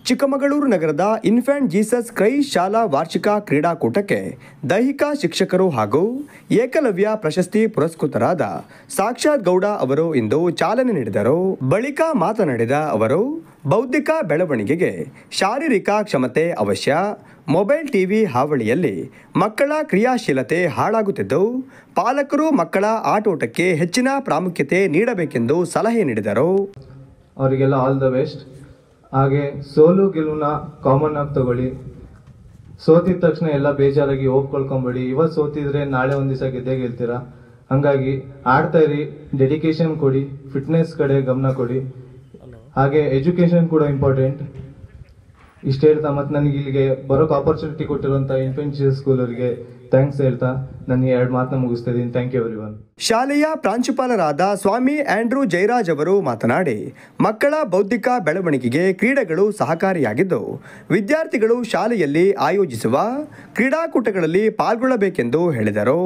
ಚಿಕ್ಕಮಗಳೂರು ನಗರದ infant Jesus Christ ಶಾಲಾ ವಾರ್ಷಿಕ ಕ್ರೀಡಾಕೂಟಕ್ಕೆ ದೈಹಿಕ ಶಿಕ್ಷಕರು ಹಾಗೂ ಏಕಲವ್ಯ ಪ್ರಶಸ್ತಿ ಪುರಸ್ಕೃತರಾದ ಸಾಕ್ಷಾತ್ ಗೌಡ ಅವರು ಇಂದು ಚಾಲನೆ ನೀಡಿದರು. ಬಳಿಕ ಮಾತನಾಡಿದ ಅವರು, ಬೌದ್ಧಿಕ ಬೆಳವಣಿಗೆಗೆ ಶಾರೀರಿಕ ಕ್ಷಮತೆ ಅವಶ್ಯ. ಮೊಬೈಲ್ ಟಿವಿ ಹಾವಳಿಯಲ್ಲಿ ಮಕ್ಕಳ ಕ್ರಿಯಾಶೀಲತೆ ಹಾಳಾಗುತ್ತಿದ್ದು, ಪಾಲಕರು ಮಕ್ಕಳ ಆಟೋಟಕ್ಕೆ ಹೆಚ್ಚಿನ ಪ್ರಾಮುಖ್ಯತೆ ನೀಡಬೇಕೆಂದು ಸಲಹೆ ನೀಡಿದರು. ಅವರಿಗೆಲ್ಲ ಆಲ್ ದ ಬೆಸ್ಟ್. ಹಾಗೆ ಸೋಲು ಗೆಲುವನ್ನ ಕಾಮನ್ ಆಗಿ ತಗೊಳ್ಳಿ. ಸೋತಿದ ತಕ್ಷಣ ಎಲ್ಲ ಬೇಜಾರಾಗಿ ಹೋಗ್ಕೊಳ್ಕೊಂಬೇಡಿ. ಇವತ್ತು ಸೋತಿದ್ರೆ ನಾಳೆ ಒಂದ್ ದಿವಸ ಗೆದ್ದೇ ಗೆಲ್ತೀರಾ. ಹಂಗಾಗಿ ಆಡ್ತಾ ಇರಿ, ಡೆಡಿಕೇಶನ್ ಕೊಡಿ, ಫಿಟ್ನೆಸ್ ಕಡೆ ಗಮನ ಕೊಡಿ, ಹಾಗೆ ಎಜುಕೇಶನ್ ಕೂಡ ಇಂಪಾರ್ಟೆಂಟ್. ಇಷ್ಟ ಹೇಳ್ತಾ ಮತ್ತೆ ನನಗೆ ಇಲ್ಲಿಗೆ ಬರೋಕ್ ಆಪರ್ಚುನಿಟಿ ಕೊಟ್ಟಿರುವಂತ ಇನ್ಫೆಂಟ್ ಜೀಸಸ್ ಸ್ಕೂಲ್ ಅವರಿಗೆ ಥ್ಯಾಂಕ್ಸ್ ಹೇಳ್ತಾ ನನ್ನ 2 ಮಾತನ್ನ ಮುಗಿಸ್ತಾ ಇದ್ದೀನಿ. Thank you everyone. ಶಾಲೆಯ ಪ್ರಾಂಶುಪಾಲರಾದ ಸ್ವಾಮಿ ಆಂಡ್ರೂ ಜಯರಾಜ್ ಅವರು ಮಾತನಾಡಿ, ಮಕ್ಕಳ ಬೌದ್ಧಿಕ ಬೆಳವಣಿಗೆಗೆ ಕ್ರೀಡೆಗಳು ಸಹಕಾರಿಯಾಗಿದ್ದು, ವಿದ್ಯಾರ್ಥಿಗಳು ಶಾಲೆಯಲ್ಲಿ ಆಯೋಜಿಸುವ ಕ್ರೀಡಾಕೂಟಗಳಲ್ಲಿ ಪಾಲ್ಗೊಳ್ಳಬೇಕೆಂದು ಹೇಳಿದರು.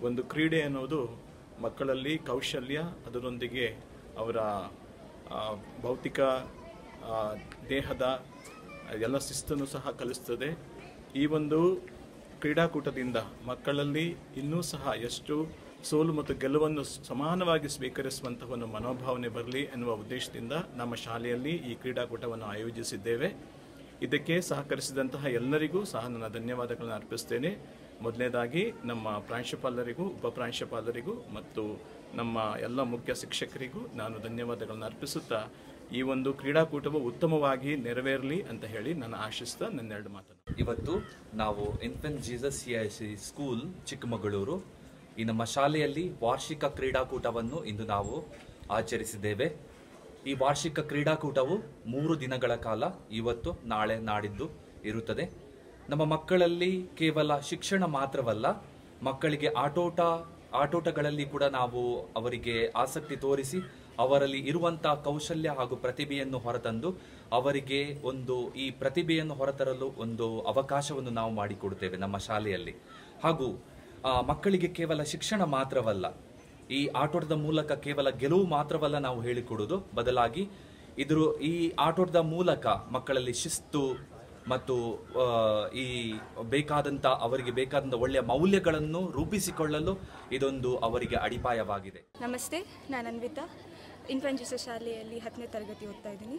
ಒಂದು ಕ್ರೀಡೆ ಅನ್ನೋದು ಮಕ್ಕಳಲ್ಲಿ ಕೌಶಲ್ಯ, ಅದರೊಂದಿಗೆ ಅವರ ಭೌತಿಕ ದೇಹದ ಎಲ್ಲ ಶಿಸ್ತನ್ನು ಸಹ ಕಲಿಸ್ತದೆ. ಈ ಒಂದು ಕ್ರೀಡಾಕೂಟದಿಂದ ಮಕ್ಕಳಲ್ಲಿ ಇನ್ನೂ ಸಹ ಎಷ್ಟು ಸೋಲು ಮತ್ತು ಗೆಲುವನ್ನು ಸಮಾನವಾಗಿ ಸ್ವೀಕರಿಸುವಂತಹ ಒಂದು ಮನೋಭಾವನೆ ಬರಲಿ ಎನ್ನುವ ಉದ್ದೇಶದಿಂದ ನಮ್ಮ ಶಾಲೆಯಲ್ಲಿ ಈ ಕ್ರೀಡಾಕೂಟವನ್ನು ಆಯೋಜಿಸಿದ್ದೇವೆ. ಇದಕ್ಕೆ ಸಹಕರಿಸಿದಂತಹ ಎಲ್ಲರಿಗೂ ಸಹ ನನ್ನ ಧನ್ಯವಾದಗಳನ್ನು ಅರ್ಪಿಸ್ತೇನೆ. ಮೊದಲನೇದಾಗಿ ನಮ್ಮ ಪ್ರಾಂಶುಪಾಲರಿಗೂ, ಉಪಪ್ರಾಂಶುಪಾಲರಿಗೂ ಮತ್ತು ನಮ್ಮ ಎಲ್ಲ ಮುಖ್ಯ ಶಿಕ್ಷಕರಿಗೂ ನಾನು ಧನ್ಯವಾದಗಳನ್ನು ಅರ್ಪಿಸುತ್ತಾ ಈ ಒಂದು ಕ್ರೀಡಾಕೂಟವು ಉತ್ತಮವಾಗಿ ನೆರವೇರಲಿ ಅಂತ ಹೇಳಿ ನಾನು ಆಶಿಸ್ತಾ ನನ್ನ 2 ಮಾತನ್ನು. ಇವತ್ತು ನಾವು infant Jesus CIC school Chikkamagaluru ಈ ನಮ್ಮ ಶಾಲೆಯಲ್ಲಿ ವಾರ್ಷಿಕ ಕ್ರೀಡಾಕೂಟವನ್ನು ಇಂದು ನಾವು ಆಚರಿಸಿದ್ದೇವೆ. ಈ ವಾರ್ಷಿಕ ಕ್ರೀಡಾಕೂಟವು 3 ದಿನಗಳ ಕಾಲ, ಇವತ್ತು, ನಾಳೆ, ನಾಡಿದ್ದು ಇರುತ್ತದೆ. ನಮ್ಮ ಮಕ್ಕಳಲ್ಲಿ ಕೇವಲ ಶಿಕ್ಷಣ ಮಾತ್ರವಲ್ಲ, ಮಕ್ಕಳಿಗೆ ಆಟೋಟಗಳಲ್ಲಿ ಕೂಡ ನಾವು ಅವರಿಗೆ ಆಸಕ್ತಿ ತೋರಿಸಿ ಅವರಲ್ಲಿ ಇರುವಂತಹ ಕೌಶಲ್ಯ ಹಾಗೂ ಪ್ರತಿಭೆಯನ್ನು ಹೊರತಂದು ಅವರಿಗೆ ಈ ಪ್ರತಿಭೆಯನ್ನು ಹೊರತರಲು ಒಂದು ಅವಕಾಶವನ್ನು ನಾವು ಮಾಡಿಕೊಡುತ್ತೇವೆ ನಮ್ಮ ಶಾಲೆಯಲ್ಲಿ. ಹಾಗೂ ಮಕ್ಕಳಿಗೆ ಕೇವಲ ಶಿಕ್ಷಣ ಮಾತ್ರವಲ್ಲ, ಈ ಆಟೋಟದ ಮೂಲಕ ಕೇವಲ ಗೆಲುವು ಮಾತ್ರವಲ್ಲ ನಾವು ಹೇಳಿಕೊಡುವುದು, ಬದಲಾಗಿ ಈ ಆಟೋಟದ ಮೂಲಕ ಮಕ್ಕಳಲ್ಲಿ ಶಿಸ್ತು ಮತ್ತು ಅವರಿಗೆ ಬೇಕಾದಂಥ ಒಳ್ಳೆಯ ಮೌಲ್ಯಗಳನ್ನು ರೂಪಿಸಿಕೊಳ್ಳಲು ಇದೊಂದು ಅವರಿಗೆ ಅಡಿಪಾಯವಾಗಿದೆ. ನಮಸ್ತೆ, ನಾನು ಅನ್ವಿತಾ. ಇನ್ಫೆಂಟ್ ಜೀಸಸ್ ಶಾಲೆಯಲ್ಲಿ 10ನೇ ತರಗತಿ ಓದ್ತಾ ಇದ್ದೀನಿ.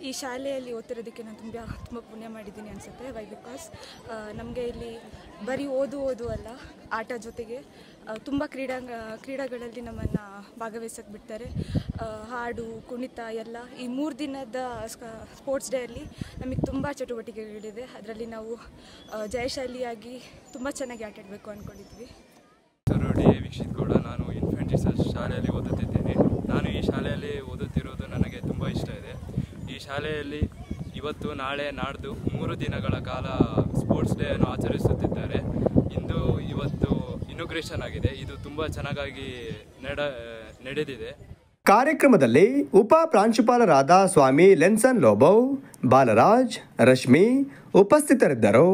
ಈ ಶಾಲೆಯಲ್ಲಿ ಓದ್ತಿರೋದಕ್ಕೆ ನಾನು ತುಂಬ ಪುಣ್ಯ ಮಾಡಿದ್ದೀನಿ ಅನಿಸುತ್ತೆ. ವೈ ಬಿಕಾಸ್ ನಮಗೆ ಇಲ್ಲಿ ಬರೀ ಓದು ಅಲ್ಲ, ಆಟ ಜೊತೆಗೆ ತುಂಬ ಕ್ರೀಡೆಗಳಲ್ಲಿ ನಮ್ಮನ್ನು ಭಾಗವಹಿಸಕ್ಕೆ ಬಿಡ್ತಾರೆ. ಹಾಡು, ಕುಣಿತ ಎಲ್ಲ. ಈ 3 ದಿನದ ಸ್ಪೋರ್ಟ್ಸ್ ಡೇ ಅಲ್ಲಿ ನಮಗೆ ತುಂಬ ಚಟುವಟಿಕೆಗಳಿದೆ. ಅದರಲ್ಲಿ ನಾವು ಜಯಶಾಲಿಯಾಗಿ ತುಂಬ ಚೆನ್ನಾಗಿ ಆಟ ಆಡಬೇಕು ಅಂದ್ಕೊಂಡಿದ್ವಿ. ಡಿ ವೀಕ್ಷಿತ್ ಗೌಡ. ನಾನು ಇನ್ಫೆಂಟ್ ಜೀಸಸ್ ಶಾಲೆಯಲ್ಲಿ ಓದುತ್ತಿದ್ದೇನೆ. ನಾನು ಈ ಶಾಲೆಯಲ್ಲಿ ಓದುತ್ತಿರುವುದು ನನಗೆ ತುಂಬ ಇಷ್ಟ ಇದೆ. ಈ ಶಾಲೆಯಲ್ಲಿ ಇವತ್ತು, ನಾಳೆ, ನಾಡ್ದು 3 ದಿನಗಳ ಕಾಲ ಸ್ಪೋರ್ಟ್ಸ್ ಡೇ ಅನ್ನು ಆಚರಿಸುತ್ತಿದ್ದಾರೆ. ಇವತ್ತು ಇನಾಗ್ರೇಷನ್ ಆಗಿದೆ. ಇದು ತುಂಬ ಚೆನ್ನಾಗಿ ನಡೆದಿದೆ. ಕಾರ್ಯಕ್ರಮದಲ್ಲಿ ಉಪ ಪ್ರಾಂಶುಪಾಲರಾದ ಸ್ವಾಮಿ ಲೆನ್ಸನ್ ಲೋಬೋ, ಬಾಲರಾಜ್, ರಶ್ಮಿ ಉಪಸ್ಥಿತರಿದ್ದರು.